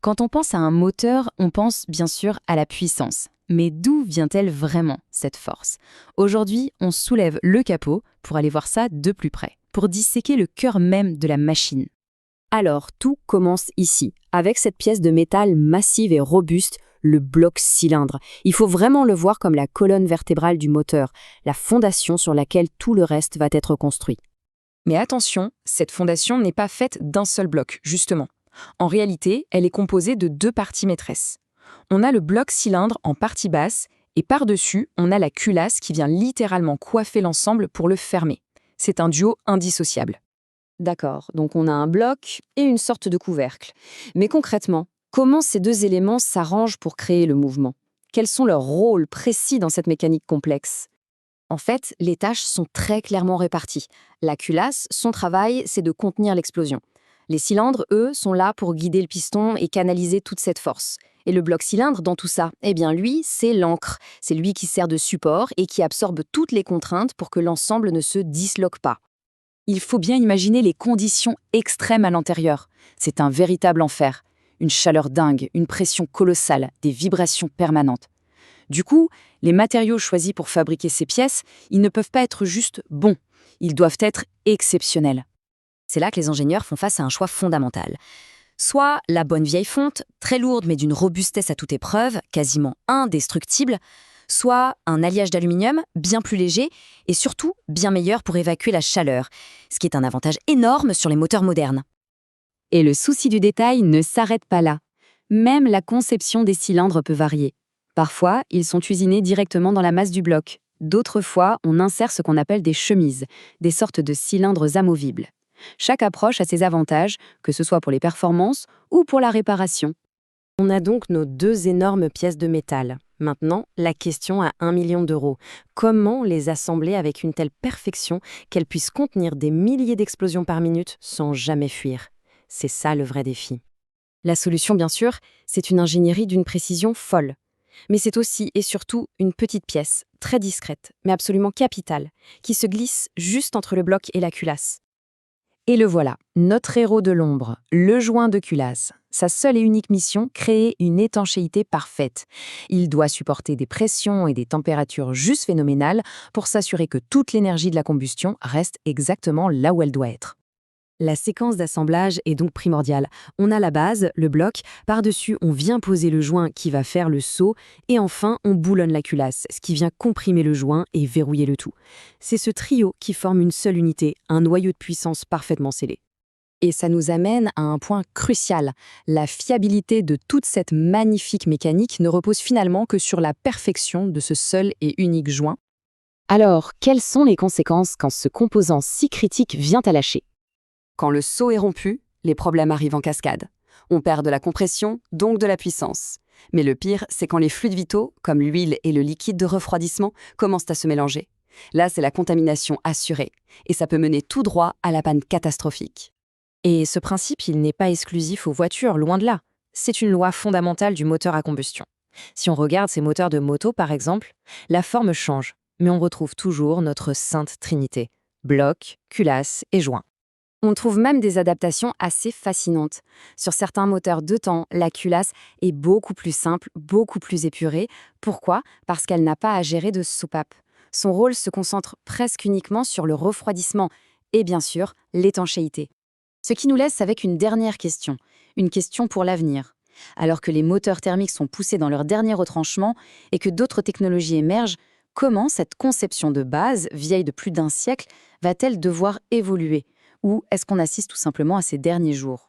Quand on pense à un moteur, on pense bien sûr à la puissance. Mais d'où vient-elle vraiment, cette force? Aujourd'hui, on soulève le capot pour aller voir ça de plus près, pour disséquer le cœur même de la machine. Alors, tout commence ici, avec cette pièce de métal massive et robuste, le bloc cylindre. Il faut vraiment le voir comme la colonne vertébrale du moteur, la fondation sur laquelle tout le reste va être construit. Mais attention, cette fondation n'est pas faite d'un seul bloc, justement. En réalité, elle est composée de deux parties maîtresses. On a le bloc cylindre en partie basse, et par-dessus, on a la culasse qui vient littéralement coiffer l'ensemble pour le fermer. C'est un duo indissociable. D'accord, donc on a un bloc et une sorte de couvercle. Mais concrètement, comment ces deux éléments s'arrangent pour créer le mouvement? Quels sont leurs rôles précis dans cette mécanique complexe? En fait, les tâches sont très clairement réparties. La culasse, son travail, c'est de contenir l'explosion. Les cylindres, eux, sont là pour guider le piston et canaliser toute cette force. Et le bloc cylindre dans tout ça, eh bien lui, c'est l'ancre. C'est lui qui sert de support et qui absorbe toutes les contraintes pour que l'ensemble ne se disloque pas. Il faut bien imaginer les conditions extrêmes à l'intérieur. C'est un véritable enfer. Une chaleur dingue, une pression colossale, des vibrations permanentes. Du coup, les matériaux choisis pour fabriquer ces pièces, ils ne peuvent pas être juste bons. Ils doivent être exceptionnels. C'est là que les ingénieurs font face à un choix fondamental. Soit la bonne vieille fonte, très lourde mais d'une robustesse à toute épreuve, quasiment indestructible, soit un alliage d'aluminium bien plus léger et surtout bien meilleur pour évacuer la chaleur, ce qui est un avantage énorme sur les moteurs modernes. Et le souci du détail ne s'arrête pas là. Même la conception des cylindres peut varier. Parfois, ils sont usinés directement dans la masse du bloc. D'autres fois, on insère ce qu'on appelle des chemises, des sortes de cylindres amovibles. Chaque approche a ses avantages, que ce soit pour les performances ou pour la réparation. On a donc nos deux énormes pièces de métal. Maintenant, la question à 1 million d'euros. Comment les assembler avec une telle perfection qu'elles puissent contenir des milliers d'explosions par minute sans jamais fuir? C'est ça le vrai défi. La solution, bien sûr, c'est une ingénierie d'une précision folle. Mais c'est aussi et surtout une petite pièce, très discrète, mais absolument capitale, qui se glisse juste entre le bloc et la culasse. Et le voilà, notre héros de l'ombre, le joint de culasse. Sa seule et unique mission, créer une étanchéité parfaite. Il doit supporter des pressions et des températures juste phénoménales pour s'assurer que toute l'énergie de la combustion reste exactement là où elle doit être. La séquence d'assemblage est donc primordiale. On a la base, le bloc, par-dessus on vient poser le joint qui va faire le saut, et enfin on boulonne la culasse, ce qui vient comprimer le joint et verrouiller le tout. C'est ce trio qui forme une seule unité, un noyau de puissance parfaitement scellé. Et ça nous amène à un point crucial. La fiabilité de toute cette magnifique mécanique ne repose finalement que sur la perfection de ce seul et unique joint. Alors, quelles sont les conséquences quand ce composant si critique vient à lâcher? Quand le seau est rompu, les problèmes arrivent en cascade. On perd de la compression, donc de la puissance. Mais le pire, c'est quand les fluides vitaux, comme l'huile et le liquide de refroidissement, commencent à se mélanger. Là, c'est la contamination assurée. Et ça peut mener tout droit à la panne catastrophique. Et ce principe, il n'est pas exclusif aux voitures, loin de là. C'est une loi fondamentale du moteur à combustion. Si on regarde ces moteurs de moto, par exemple, la forme change, mais on retrouve toujours notre sainte trinité. Bloc, culasse et joint. On trouve même des adaptations assez fascinantes. Sur certains moteurs deux temps, la culasse est beaucoup plus simple, beaucoup plus épurée. Pourquoi? Parce qu'elle n'a pas à gérer de soupape. Son rôle se concentre presque uniquement sur le refroidissement et bien sûr l'étanchéité. Ce qui nous laisse avec une dernière question, une question pour l'avenir. Alors que les moteurs thermiques sont poussés dans leur dernier retranchement et que d'autres technologies émergent, comment cette conception de base, vieille de plus d'1 siècle, va-t-elle devoir évoluer? Ou est-ce qu'on assiste tout simplement à ces derniers jours?